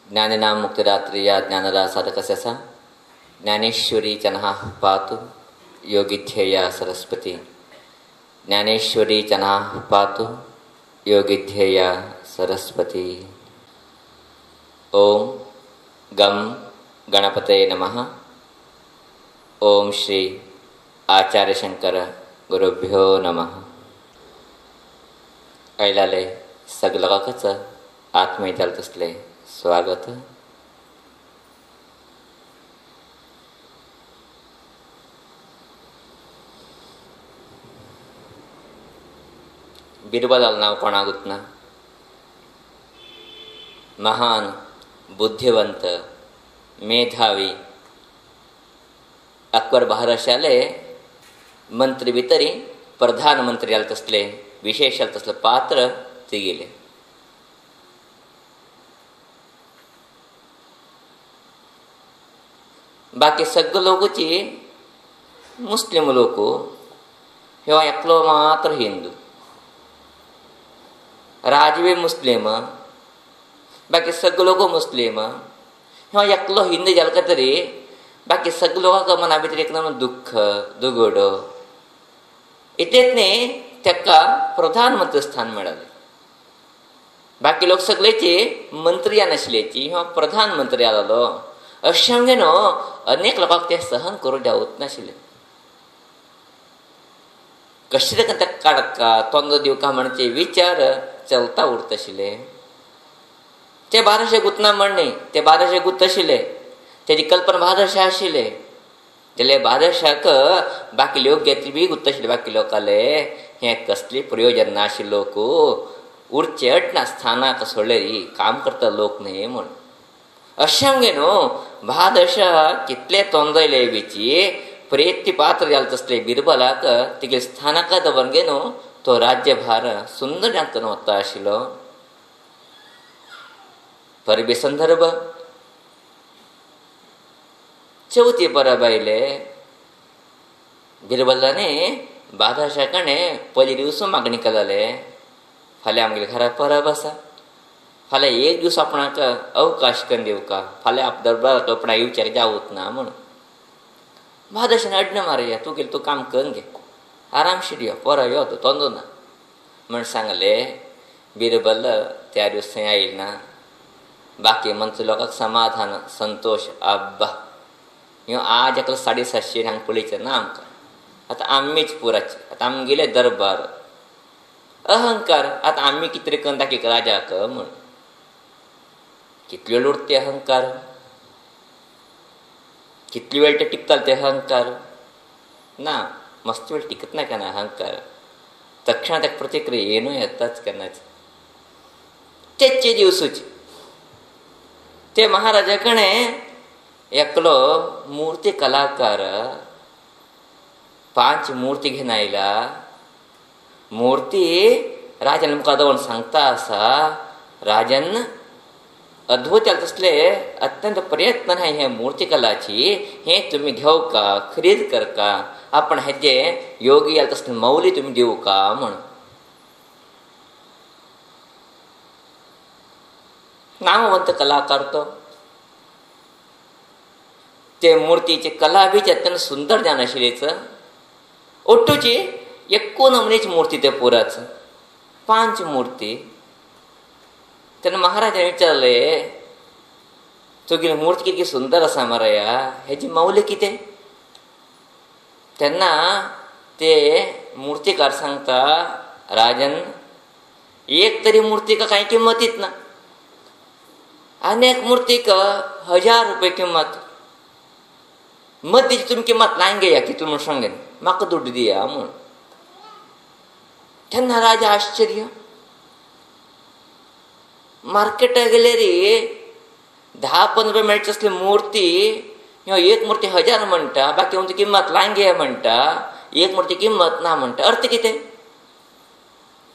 ज्ञानिनां मुक्तिदात्रेया ज्ञानदा साधकस्य ज्ञानेश्वरी चनः पातु योगिध्येया सरस्वती। ज्ञानेश्वरी चनः पातु योगिध्येया सरस्वती। ओम गम गणपते नमः। ओम श्री आचार्य शंकर गुरुभ्यो नमः। ऐलाले सगळ्याकच आत्मीय तसले स्वागत। बिरबलाल नाव कोणागुत ना? महान बुद्धिवंत मेधावी अकबर बादशाहले मंत्री भितरी प्रधानमंत्री आले तसले विशेष आले तसले पात्र ते गेले। बाकी सगळे लोकची मुस्लिम लोक ह्यो एकलो मात्र हिंदू। राजवे मुस्लिम बाकी सगळे लोक मुस्लिम ह्यो एकलो हिंदू जालका तरी बाकी सगळे लोकांक मना भितर एकदम दुःख दुगड इतलेच न्ही तेका प्रधानमंत्री स्थान मेळ्ळें। बाकी लोक सगळेची मंत्री नाशिल्लेची ह्यो प्रधानमंत्री जालो अशें म्हणजे न्हू अनेक लोकांक ते सहन करूं जावच नाशिल्लें। कशें तरी ताका काडका तोंड दिवका म्हणचे विचार चलता उरत आशिल्ले। ते बाराशे गुतना म्हणणे ते बाराशे गुत आशिल्ले तेजी कल्पना बादशाह आशिल्ले जाल्यार बादशाहक बाकी लोक घेतली बी गुत आशिल्ले। बाकी लोकाले हें कसली प्रयोजन नाशिल्ले लोक उरचे अटना स्थानाक सोडलेली काम करता लोक न्ही म्हण अशें म्हणजे न्हू बादशाह कितले तोंदयले बीची प्रेती पात्र जाले तसले बिरबलाक तिगे स्थानाक दवरून गे न्हू तो राज्यभार सुंदर जातून वता आशिल्लो। परबी संदर्भ चवथी परब आयले बिरबलाने बादशाह कडेन पयले दिवस मागणी केलेले फाल्यां आमगेल्या घरा परब आसा फाल्यां एक दीस आपणाक अवकाश करून दिवका फाल्यां आप दरबाराक आपणाक येवचें जावूच ना म्हण। बादशाहन अडन मारया तूं गेल तूं काम करून घे आरामशीर यो परब यो तूं तोंदो ना म्हण सांगले। बिरबल त्या दिवस थंय आयिल्लो ना। बाकी मंत्री लोकांक समाधान संतोष आब्बा ह्यो आज एकलो 750 हांगा पळयचें ना आमकां आतां आमीच पुराची आतां आमगेले दरबार अहंकार आतां आमी कितें तरी करून दाखयता राजाक म्हण। कितले वेळ उरते अहंकार कितले वेळ ते टिकताले ते अहंकार ना मस्त वेळ टिकत ना केन्ना अहंकार तक्षण ताका प्रतिक्रिया येनू येताच केन्नाच। तेचे दिवसूचे ते महाराजा कडेन एकलो मुर्ती कलाकार 5 मुर्ती घेवन आयला। मुर्ती राजान मुखार दवरून सांगता आसा राजन अद्भुत तसले अत्यंत प्रयत्न आहे हे मूर्ती कलाची हे तुम्ही घेऊ का खरीद करका आपण हेजे योगी तसले मौली तुम्ही देऊ का म्हण। नामवंत कलाकार तो ते मूर्तीची कला बी अत्यंत सुंदर जाण आशिल्लीच ओट्टूची 1 नमुनेची मूर्ती ते पुराच 5 मूर्ती। तेन्ना महाराजान विचारले तुगेली मूर्ती कितली सुंदर आसा मरया हेजी मौल्य कितें? तेन्ना ते मूर्तीकार सांगता राजन एक तरी मूर्तीक कांय किंमतीच ना अनेक मूर्तीक 1000 रुपये किंमत मदींची तुमी किंमत लायन घेया कितलो म्हूण सांगेन म्हाका दुड्ड दिया म्हूण। तेन्ना राजा आश्चर्य मार्केटाक गेल्यार 10-15 रुपये मेळचे असली मूर्ती ह्यो एक मूर्ती 1000 म्हणटा बाकी तुमची किंमत लायन घेया म्हणटा एक मूर्ती किंमत ना म्हणटा अर्थ कितें?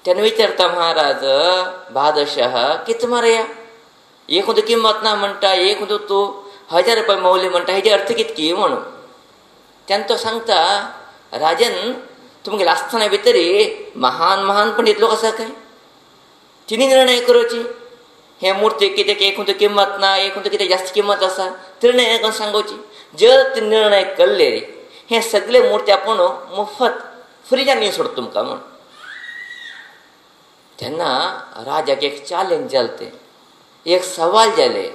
तेन्ना विचारता महाराज बादशाह कितें मरया एक किंमत ना म्हणटा एक तूं 1000 रुपये मौल्य म्हणटा हेजे अर्थ कितकी म्हणून। तेन्ना तो सांगता राजन तुमगेले आसतना भितर महान महान पंडित लोक आसा काय तिणी निर्णय करची हे मूर्ती कितें एक तो किंमत ना, एक तो कितें जास्त किंमत आसा, निर्णय करून सांगोवची. जर ते निर्णय केल्ले हे सगळे मूर्ती आपूण मुफ्त फ्रीजान दिवन सोडटा तुमकां म्हण. तेन्ना राजाक एक चॅलेंज जालें, तें एक सवाल जाले.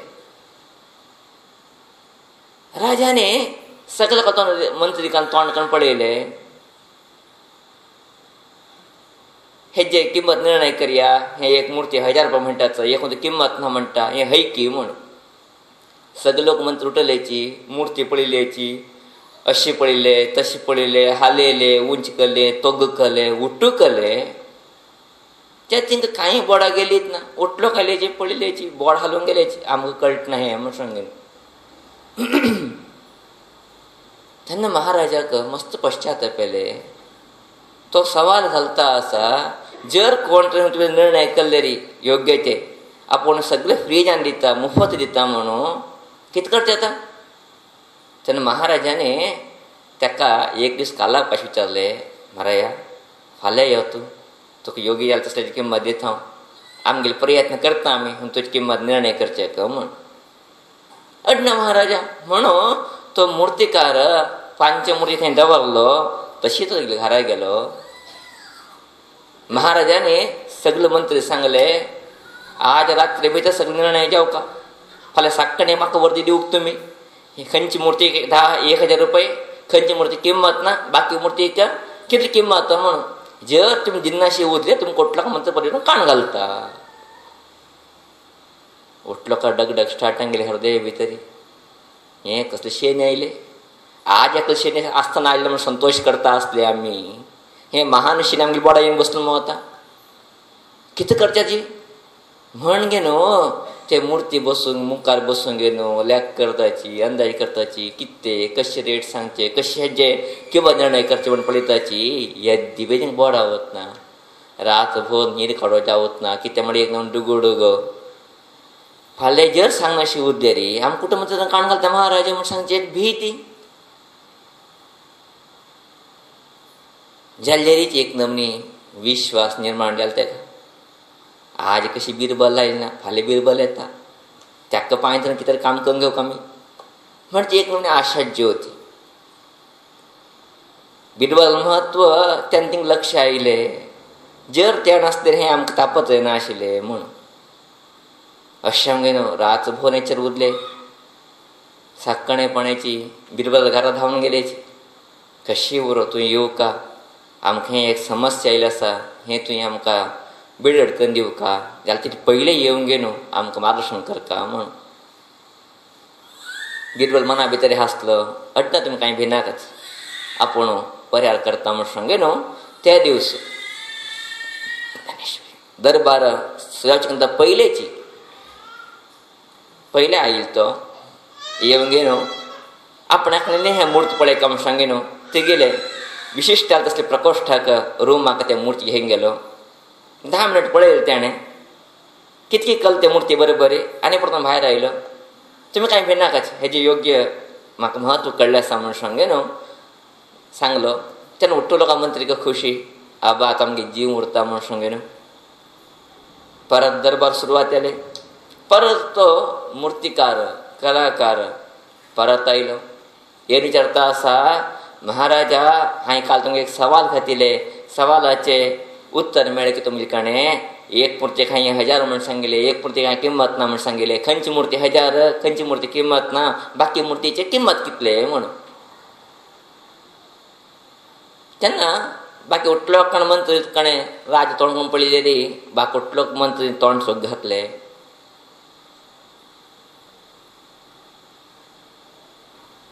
राजाने सगळे मंत्रिकान तोंड करून पळयले. हेजे किंमत निर्णय करया. हे एक मूर्ती 1000 रुपया म्हणटाच, एक किंमत ना म्हणटा, हे हैकी म्हण. सगळे लोक मंत्री उठलेची, मूर्ती पळयलेची, अशी पळयले, तशी पळयले, हालयले, उंच केले, तोग केले, उट्टू केले. त्या तिंका कांय बोडां गेलीच ना. उठलो खालेची, पळयलेची, बोड हालून गेलेची, आमकां कळट ना हें म्हण सांगलें. तेन्ना महाराजाक मस्त पश्चाताप येले. तो सवाल घालता आसा, जर कोण तुवें निर्णय केल्ले रे योग्य ते, आपूण सगळे फ्रीजान दिता, मुफ्त दिता म्हणून कितें करचें आतां? तेन्ना महाराजाने ताका एक दीस कालाक पाश विचारलें, महाराया फाल्यां यो तूं, तुका योग्य जाल्यार तसल्याची किंमत दिता हांव. आमगेले प्रयत्न करता आमी तुजी किंमत निर्णय करचे का म्हण. अडना महाराजा म्हणून तो मुर्तीकार पंचमुर्ती थंय दवरलो. तशी तो घरा गेलो. महाराजाने सगळे मंत्री सांगले, आज रात्री भितर सगळे निर्णय जावका. फाल्यां सक्काळी म्हाका वर्दी दिवंक तुमी. ही खंयची मूर्ती 10,000 रुपये, खंयची मूर्ती किंमत ना, बाकी मूर्तीच्या कितली किंमत म्हणून. जर तुमी दिनाशी उरले तुमी कोटलाक मंत्र पडून काण घालता. उठलो का डगडग स्टार्टान गेले हृदय भितरी. हे कसले शेणे आयले. आज एकले शेणे आसतना आयले म्हणून संतोष करता आसले आमी. हे महान शेणे आमगे बोडा येवन बसलो मगो आतां कितें करच्याची म्हण गे न्हू. ते मूर्ती बसून मुखार बसून गे न्हू, लेख करताची, अंदाज करताची, कितें कशें रेट सांगचे, कशें हेजे किंवा निर्णय करचे म्हण पळयताची. हे दिवेचें बोड आवत ना, रातभर न्हीद काडो जावत ना. कितें म्हण एकदम डुगो फाल्यां जर सांग अशी उरले रे, आमी कुटुंब काण घालता महाराजा म्हण सांगचे भीती. जाल्लेरीच एक नमनी विश्वास निर्माण जालो ताका. आज कशी बिरबल लायली ना, फाल्यां बिरबल येता, ताका पांय कितें काम करून घेवं आमी म्हणजे एक नमनी आशा ज्योती. बिरबल म्हत्व तेन्ना थिंग लक्ष आयलें. जर ते नासलें हें आमकां तापत जायनाशिल्लें म्हूण. अशें आमगे न्हू रातभर हेचेर उरले. सक्कणेपणाची बिरबल घरा धांवन गेलेची. कशी उरो तूं येवं का, आमकां हें एक समस्या आयली आसा, हें तुवें आमकां बिडड करून दिवं का, जाल्यार तिथे पयलें येवंक गे न्हू, आमकां मार्गदर्शन करता म्हूण. बिरबल मना भितर हांसलो. अडना तुमी कांय भिनाकाच, आपूण पर्यार करता म्हूण सांगे न्हू. त्या दिवस दरबार जावचे पयलेची पयले आयिल्लो तो येवंक गे न्हू. आपणाक हें मूर्त पळय का म्हूण सांगे न्हू. ते गेले विशिश्ट तसले प्रकोश्ठाक रूमाक ते मूर्ती घेवन गेलो. 10 मिनट पळयलें ताणें, कितकी कल ते मूर्ती बरे आनी परतून भायर आयलो. तुमी कांय भिनाकाच, हेजें योग्य म्हाका म्हत्व कळ्ळें आसा म्हूण सांगे न्हू सांगलो. तेन्ना उठ्ठलो का मंत्रीक खुशी, आबा आतां आमगे जीव उरता म्हूण सांगे न्हू. परत दरबार सुरवात जाले. परत तो मुर्तीकार कलाकार परत आयलो. हे विचारता आसा, महाराजा हांवें काल तुमकां एक सवाल घातिले, सवालाचे उत्तर मेळ्ळें की तुमचे कडेन. एक मूर्तीक हांवें 1000 म्हूण सांगिल्ले, एक मूर्तीक हांवें किंमत ना म्हूण सांगिल्ले. खंयची मूर्ती 1000, खंयची मूर्ती किंमत ना, बाकी मूर्तीची किंमत कितले म्हूण. तेन्ना बाकी उठलो कोण मंत्री कडेन राज तोंड करून पळयले रे, बाकी उठलो मंत्री तोंड सोक घातलें.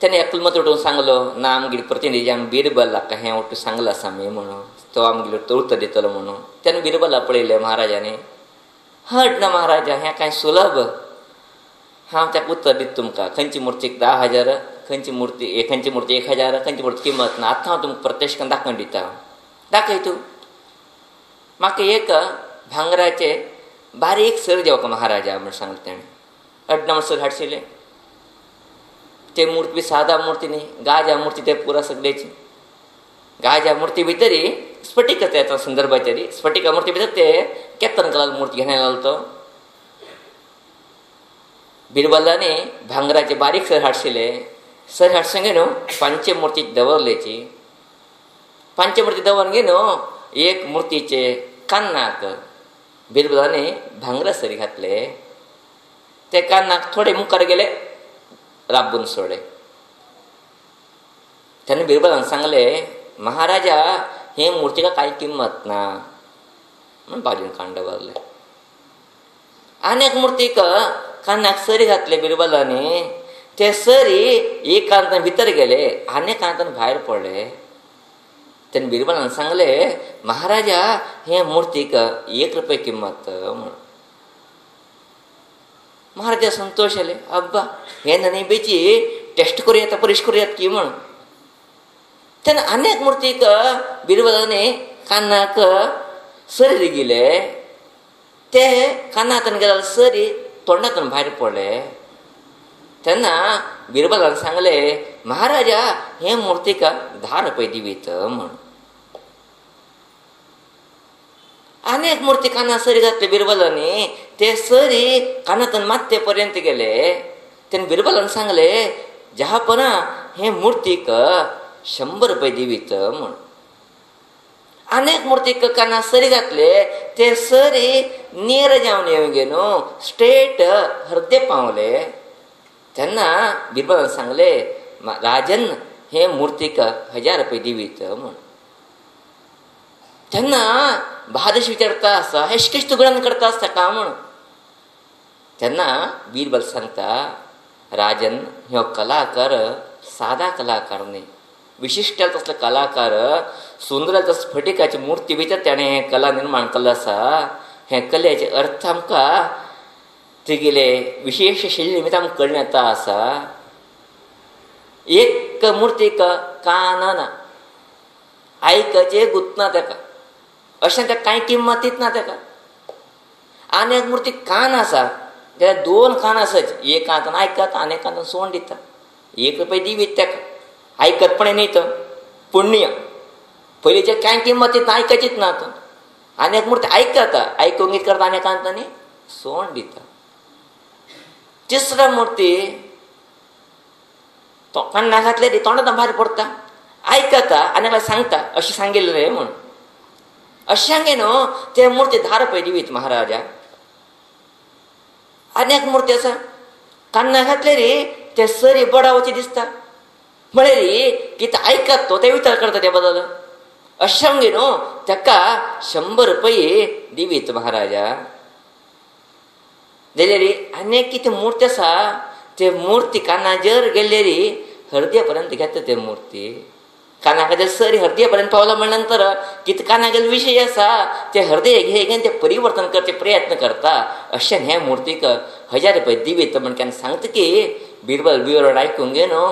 तेणे एकलो मंत्री उठून सांगलो, ना आमगेले प्रतिनिधी आमी बिरबलाक हें उठून सांगलां आसा आमी म्हणून, तो आमगेलो उत्तर दितलो म्हणून. तेन्ना बिरबला पळयलें महाराजाने. हट ना महाराजा, हें कांय सुलभ, हांव ताका उत्तर दिता तुमकां. खंयची मूर्तीक 10,000, खंयची मूर्ती 1,000, खंयची मूर्ती किंमत ना. आतां हांव तुमकां प्रत्यक्ष दाखोवन दिता. दाखय तूं. म्हाका एक भांगराचे बारीक सर देवका महाराजा म्हूण सांगलें ताणें. अडना म्हूण सर हाडशिल्लें. ते मूर्ती बी सादा मूर्ती न्ही, गाजा मूर्ती ते पुरा सगळेची. गाजा मूर्ती भितर स्फटिक येता संदर्भाचेर. स्फटिका मूर्ती भितर ते केतन कलर मूर्ती घेवन आयलो तो. बिरबलाने भांगराचे बारीक सर हाडशिले, सर हाडसंगे न्हू पंचमुर्ती दवरलेची. पंचमुर्ती दवरून गे न्हू एक मुर्तीचे कान्नाक बिरबलाने भांगरा सरी घातले. ते कान्नाक थोडे मुखार गेले, राबून सोडले. त्याने बिरबलान सांगले, महाराजा हे मूर्तीका काही किंमत ना म्हणून बाजून कांड भरले. अनेक मूर्तीक कानाक सरी घातले बिरबलाने. ते सरी एक कांतान भितर गेले, अनेक कांतान भायर पडले. त्याने बिरबलान सांगले, महाराजा हे मूर्तीक 1 रुपये किंमत म्हणून. महाराजा संतोष आले, अब्बा हे ननेबेची टेस्ट करूयात, परीक्षा करूयात की म्हणून. त्याने अनेक मूर्तीक बिरबलाने कानाक सरी गेले. ते कानातून गेल्यावर सरी तोंडातून भायर पडले. तेन्ना बिरबलान सांगले, महाराजा हे मूर्तीक 10 रुपये दिवीत म्हणून. अनेक मूर्ती काना सरी घातले बिरबलाने. ते सरी कानातून माथे पर्यंत गेले. त्याने बिरबलान सांगले, जहापना हे मूर्तीक 100 रुपये दिवीत म्हणून. अनेक मूर्तीक काना सरी घातले. ते सरी नेर जावन येऊन गेलो, स्ट्रेट हृदय पावले. तेन्ना बिरबलान सांगले, राजन हे मूर्तीक 1000 रुपये दिवीत म्हणून. तेन्ना बादश विचारता आसा, हे कशें तुगड्यान करता आसता का म्हणून. तेन्ना बिरबल सांगता, राजन ह्यो कलाकार सादा कलाकार न्ही, विशिश्ट तसले कलाकार. सुंदर स्फटिकाची मूर्ती भितर त्याने हे कला निर्माण केल्लो आसा. हे कलेचे अर्थ आमकां तेगेले विशेष शैली निमित्त आमकां कळून येता आसा. एक मूर्तीक कान ना, आयकचे गुंतना तेका, अशें तेका कांय किंमतीच ना तेका. आनी एक मूर्तीक कान आसा, जाल्यार 2 कान आसात. एक कानांतल्यान आयकता, आनी एक कानांतल्यान सोंड दिता. 1 रुपये दिवीत तेका. आयकतपणे न्ही तो, पुण्य. पयलींचे कांय किंमतीच ना, आयकचीच ना तो. आनी एक मूर्ती आयकता, आयकूंक कितें करता, आनी एक कानांतल्यान सोंड दिता. तिसरा मूर्ती तो कान्ना घातले ती तोंडांतल्यान भायर पडटा, आयकता आनी आपल्याक सांगता, अशें सांगिल्लें रे म्हणून. अशें सांगे न्हू ते मूर्ती 10 रुपये दिवीत महाराजा. आनी एक मूर्ती आसा, कान्ना घातले रे ते सरी बडावची दिसता, म्हळ्यार कितें आयकता तो ते विचार करता त्या बद्दल. अशें सांगे न्हू तेका 100 रुपये दिवीत महाराजा. जाल्यार आनी कितें मूर्ती आसा, ते मूर्ती कानाचेर गेल्ले रे हृदया पर्यंत घेता. ते मूर्ती कानाखातीर सरी हृदया पर्यंत पावला म्हण नंतर कितें कानागेलो विशय आसा ते हृदय घेवन ते परिवर्तन करचे प्रयत्न करता. अशें हे मूर्तीक 1000 रुपये दिवीत म्हण केन्ना सांगता की बिरबल बिरबल आयकूंक गे न्हू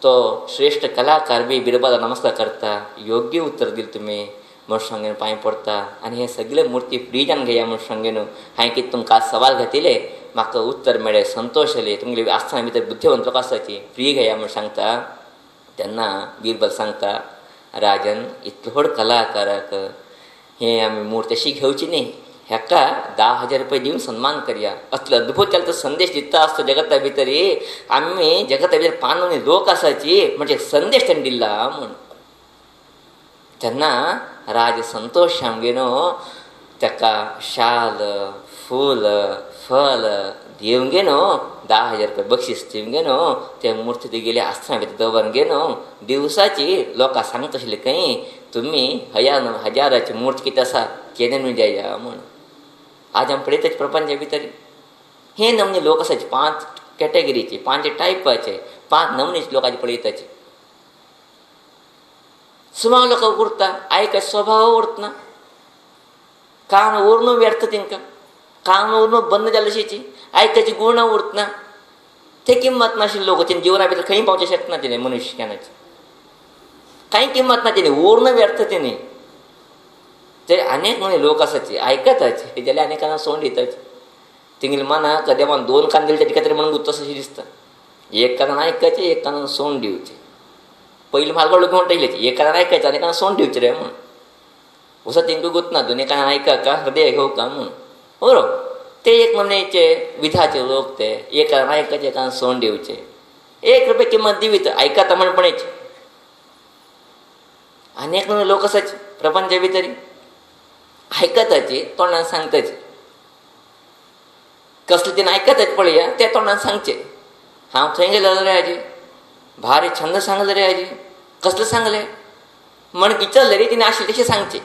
तो श्रेष्ठ कलाकार बी बिरबला नमस्कार करता. योग्य उत्तर दिलें तुमी म्हूण सांगून पांय पडटा. आनी हे सगळे मूर्ती फ्रीजान घेया म्हूण सांगून हांवें कितें तुमकां आज सवाल घातिले, म्हाका उत्तर मेळ्ळें, संतोश जाले. तुमगे आसतना भितर बुद्धिवंत लोक आसाची फ्री घेया म्हूण सांगता. तेन्ना बिरबल सांगता, राजन इतलो व्हड कलाकाराक हे आमी मूर्ती अशी घेवची न्ही, हेका 10,000 रुपये दिवन सन्मान करया. असलो अद्भुत जालो संदेश दिता आसता जगता भितर. आमी जगता भितर पानवणी लोक आसाची म्हणजे संदेश ताणें दिला म्हूण. तेन्ना राज संतोश सामकें न्हू ताका शाल, फूल, फल दिवंक गे न्हू 10,000 रुपये बक्षीस दिवंक गे न्हू. ते मूर्ती तुगेली आसतना भितर दवरून गे न्हू. दिवसाची लोकां सांगता आशिल्ले खंय तुमी 1000 मूर्ती कितें आसा केन्ना न्हू जाया म्हूण. आज आमी पळयता प्रपंचा भितर हे नमने लोक आसाचे, 5 कॅटेगरीचे, 5 टायपाचे, 5 नमनेचे लोकांचे पळयताचे. सुमार लोक उरता, आयकाचे स्वभाव उरतना, कान उरून व्यर्थ तेंकां, कान उरून बंद जाले अशीची, आयकाची गुण उरतना. ते किंमत नाशिल्ले लोक तेणी जिवना भितर खंय पावचे शकना तेणी मनुश्यानाची. कांय किंमत ना तेणी, उरून व्यर्थ तेणी. ते अनेक म्हणे लोक आसाचे आयकताचे जाल्यार अनेकांना सोंड दिताचे. तेंगेले मनाक देवान 2 कान दिले कितें तरी म्हणून गुत्त अशें दिसता. एक कानान आयकचे, एक कानान सोंड दिवचे. पयलीं म्हालगड लोक म्हणटा इल्लेचे एक कानान आयकचे आनी कानान सोंड दिवचे रे म्हूण. असो तेंका गुंतना 2 कानान आयका का हृदय घेवं का म्हूण. बरो ते एक म्हणचे विधाचे लोक ते एकान ऐकायचे एकान सोंड दिवचे. 1 रुपये किंमत दिवी तर ऐकाता म्हणपणेची. अनेक म्हणून लोक असायचे प्रपंच भितरी ऐकताची तोंडान सांगताचे. कसले तिने ऐकताच पळया ते तोंडान सांगचे. हांव थंय गेलेलो रे आजी, भारी छंद सांगले रे आजी. कसले सांगले म्हण विचारले रे तिने आशिल्ले तशें सांगचे.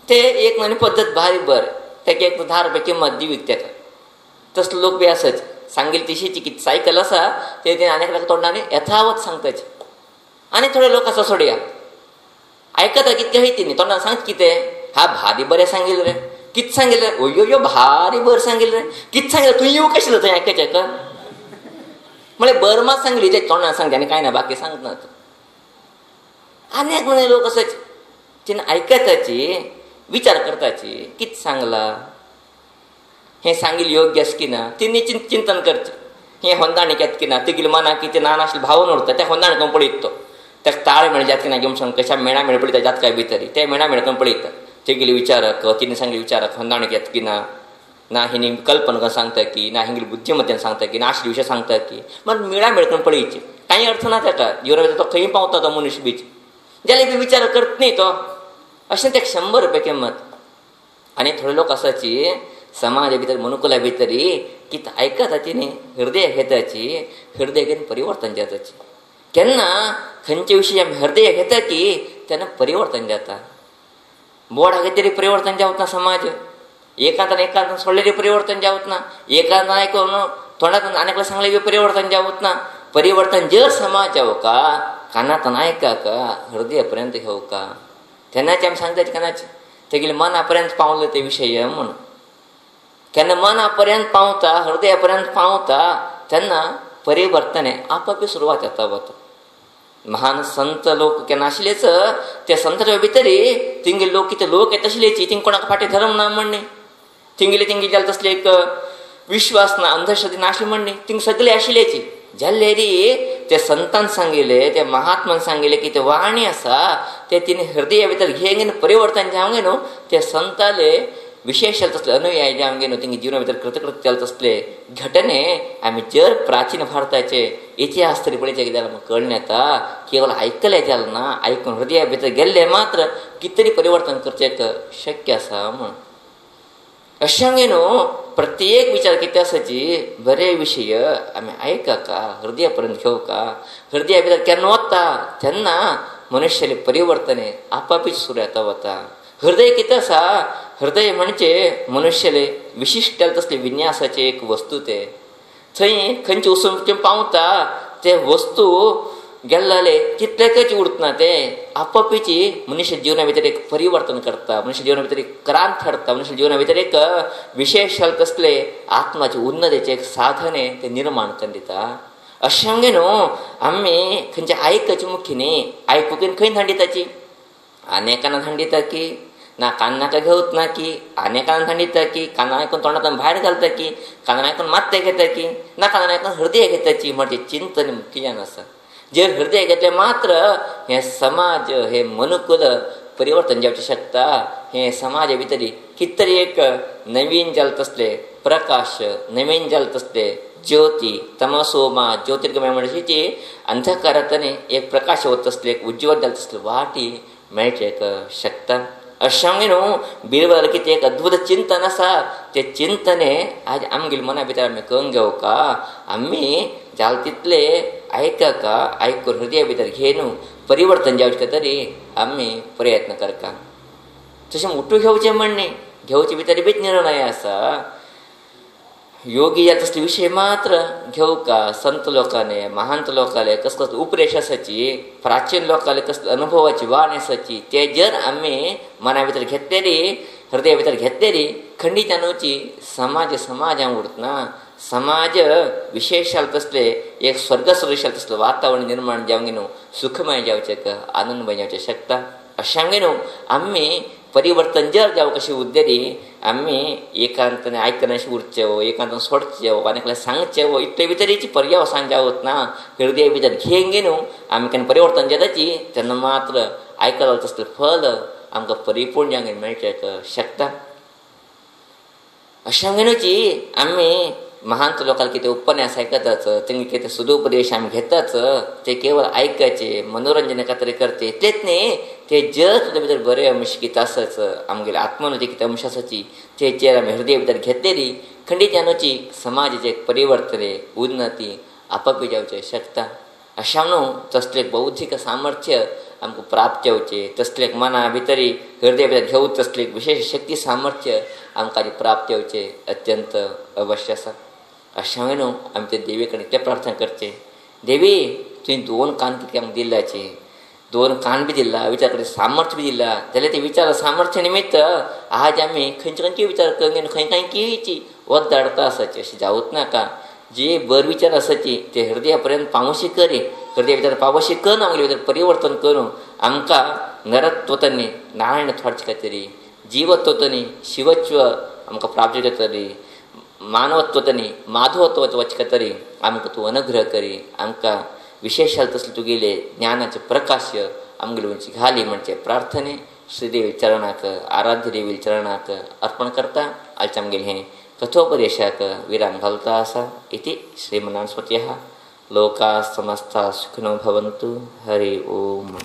ते एक म्हणे पद्दत भारी बर. ताका 1 10 रुपये किंमत दिवीक ताका. तसले लोक बी आसाच. सांगेल तशीची कितें सायकल आसा ते तिने आनी तोंडाने यथावत सांगताचे. आनी थोडे लोक आसा सोडया ऐकता कितके हय तिने तोंडान सांगता कितें हा भारी बरें सांगिल्लें रे. कितें सांगिल्लें अयो यो भारी बर सांगिल्लें रे. कितें सांगिल्लें तुवें येवंक आशिल्लें थंय आयकचें का म्हळ्यार बर मात सांगली ते तोंडान सांगता आनी कांय ना बाकी सांगनात. आनीक म्हणे लोक असाच तिने आयकताची विचार करताची कितें सांगला हें सांगिल्लें योग्य आसा की ना तिने चिंतन करचें. हें होंदाणी घेता की ना तिगेले मनाक कितें ना नाशिल्लें भावून उरता त्या होंदाण करून पळयता तो. ताका ताळ मेळ जाता की ना घेवन सांग कशा मेळा मेळ पळयता जाता काय भितर ते मेळा मेळ करून पळयता. तेगेले विचारक तिने सांगले विचारक होंदाण घेता की ना हिनी कल्पना करून सांगता की ना हिंगली बुद्धिमत्तेन सांगता की ना आशिल्ले विशय सांगता की मग मेळा मेळ करून पळयचे. कांय अर्थ ना ताका जिवना तो खंय पावता तो मनुश्य बीच जाल्यार बी विचार करता न्ही तो. अशें ताका 100 रुपये किंमत. आनी थोडे लोक आसाची समाजा भितर मनुकुला भितरी कितें आयकताची न्ही हृदय घेताची हृदय घेवन परिवर्तन जाताची. केन्ना खंयचे विशय आमी हृदय घेता की तेन्ना परिवर्तन जाता. बोर्ड हागे तरी परिवर्तन जावत ना समाज. एकांतान सोडलेली परिवर्तन जावत ना. एकांतान आयकून तोंडातून आनीक सांगले बी परिवर्तन जावत ना. परिवर्तन जर समाज जावं का कानातून आयका का हृदया पर्यंत घेवं का तेन्नाच आमी सांगताचे केन्नाच तेगेले मना पर्यंत पावले ते विशय म्हणून. केन्ना मना पर्यंत पावता हृदया पर्यंत पावता तेन्ना परिवर्तन हें आपापी सुरवात जाता वता. महान संत लोक केन्ना आशिल्लेच त्या संताच्या भितरी तिंगे लोक कितें लोक येता आशिल्लेची तिंग कोणाक फाटीं धरम ना म्हणनी. तिंगेले जालें तसले एक विश्वास ना अंधश्रद्धा नाशिल्ली म्हणनी. तिंग सगळे आशिल्लेची जाल्लेरी ते संतान सांगिल्ले ते महात्मान सांगिल्ले की ते वाणी आसा ते तिने हृदया भितर घेवन परिवर्तन जावंक न्हू ते संताले विशेष जाले तसले अनुयायी जावंक न्हू तिंगे जिवना भितर कृतकृत्य जाले तसले घटने आमी जर प्राचीन भारताचे इतिहास तरी पळयचे कितें जाल्यार कळून येता केवळ आयकले जालें ना आयकून हृदया भितर गेल्ले मात्र कितें तरी परिवर्तन करचें शक्य आसा म्हूण. अशें न्हू प्रत्येक विचार कितें आसाची बरे विशय आमी आयका का हृदया पर्यंत घेवं का हृदया भितर केन्ना वता तेन्ना मनुश्याले परिवर्तन आपापीच सुरू येता वता. हृदय कितें आसा हृदय म्हणजे मनुश्याले विशिश्ट तसले विन्यासाचे एक वस्तू ते. थंय खंयचे वस्तू पावता ते वस्तू गेल्ले कितलेकच उरतना ते आपापीची मनुष्य जिवना भितर एक परिवर्तन करता. मनुष्य जिवना भितर एक क्रांत हाडटा. मनुष्य जिवना भितर एक विशेष कसले आत्माचे उन्नतीचे एक साधने ते निर्माण करून दिता. अशें न्हू आमी खंयचे आयकचे मुख्य न्ही आयकून खंय थंडिताची आनेकांना थंडिता की ना कानाका घेवत ना की आनेकांना थंडिता की काना आयकून तोंडांतल्यान भायर घालता की कानान आयकून मात्ते घेता की ना कानान आयकून हृदय घेताची म्हणजे चिंतन मुख्यजान आसा. जे हृदय घेतले मात्र हे समाज हे मनुकुल परिवर्तन जावचे शकता. हे समाजा भितर कितें तरी एक नवीन जाल तसले प्रकाश नवीन जाल तसले ज्योती तमसोमा ज्योतिर्गमय म्हणची अंधकारांतनी एक प्रकाश वत तसले एक उज्ज्वल जाल तसले वाटी मेळचे शकता. अशें न्हू बिरबल कितें एक अद्भुत चिंतन आसा ते चिंतने आज आमगेल्या मना भितर आमी कळून घेवं का आमी जाल तितले आयका का आयकून हृदया भितर घेवन परिवर्तन जावचे तरी आमी प्रयत्न करता. तशें उठूं घेवचें म्हणनी घेवचे भितर बीच निर्णय आसा. योगी जाता तसले विशय मात्र घेवं का संत लोकांनी महांत लोकांले कसले उपदेश आसाची प्राचीन लोकांले कसले अनुभवाची वाण आसाची ते जर आमी मना भितर घेतलेली हृदया भितर घेतलेली खंडितांची समाजान उरतना समाज विशेष तसले एक स्वर्ग सदृश तसले वातावरण निर्माण जावंक न्हू सुखमय जावचें आनंदमय जावचें शकता. अशें न्हू आमी परिवर्तन जर जावं कशें उद्देली आमी एकांतान आयकना अशें उरचें एकांतान सोडचें आनी सांगचें इतले भितरीची पर्यावसान जावत ना. हृदया भितर घेवन न्हू आमी केन्ना परिवर्तन जाताची तेन्ना मात्र आयकलां तसलें फल आमकां परिपूर्ण जावंक मेळचें शकता. अशा घेणूची आम्ही महांत लोकांना किती उपन्यास ऐकताच त्यांनी किती सुदोपदेश आम्ही घेताच ते केवळ ऐकायचे मनोरंजन काहीतरी करते तेच नाही ते जर तुझ्या भितर बरे अंश किती असच आमगेले आत्मनोची किती अंश असाची ते चेर आम्ही हृदय भितर घेतलेली खंडित अनुची समाजाचे एक परिवर्तन उन्नती आपापी जावचे शकता अशा म्हणून तसले बौद्धिक सामर्थ्य आमकां प्राप्त जावचे तसले मना भितरी हृदय भितर घेवून तसले विशेष शक्ती सामर्थ्य आमकां प्राप्त जावचे अत्यंत अवश्य आसा अशा म्हणून आमी ते देवी कडेन ते प्रार्थना करचे देवी तुवें 2 कान कितें आमकां दिल्ल्याचे 2 कान बी दिला विचार कडेन सामर्थ्य बी दिला जाल्यार ते विचार सामर्थ्य निमित्त आज आमी खंयचे विचार करून खंय खंयची वत धाडटा आसाची अशी जावूच नाका जे बर विचार आसाची ते हृदया पावशी करी हृदय भितर पावशी करून आमगे भितर परिवर्तन करून आमकां नरत्वतनी नारायण थोडचे खातीर जीवत्वतनी शिवत्व आमकां प्राप्त जातली मानवत्वतनी माधवत्व वचचे खातीर आमकां तूं अनुग्रह करी आमकां विशेषाल तसले तुगेले ज्ञानाचे प्रकाश आमगे लोकांची घाली म्हणजे प्रार्थने श्रीदेवी चरणाक आराध्य देवी चरणाक अर्पण करता आयच्या आमगेले हें कथोपदेशाक विराम घालता आसा इति श्रीमन्नारायणस्मृतयः लोकाः समस्ताः सुखिनो भवन्तु हरि ओम।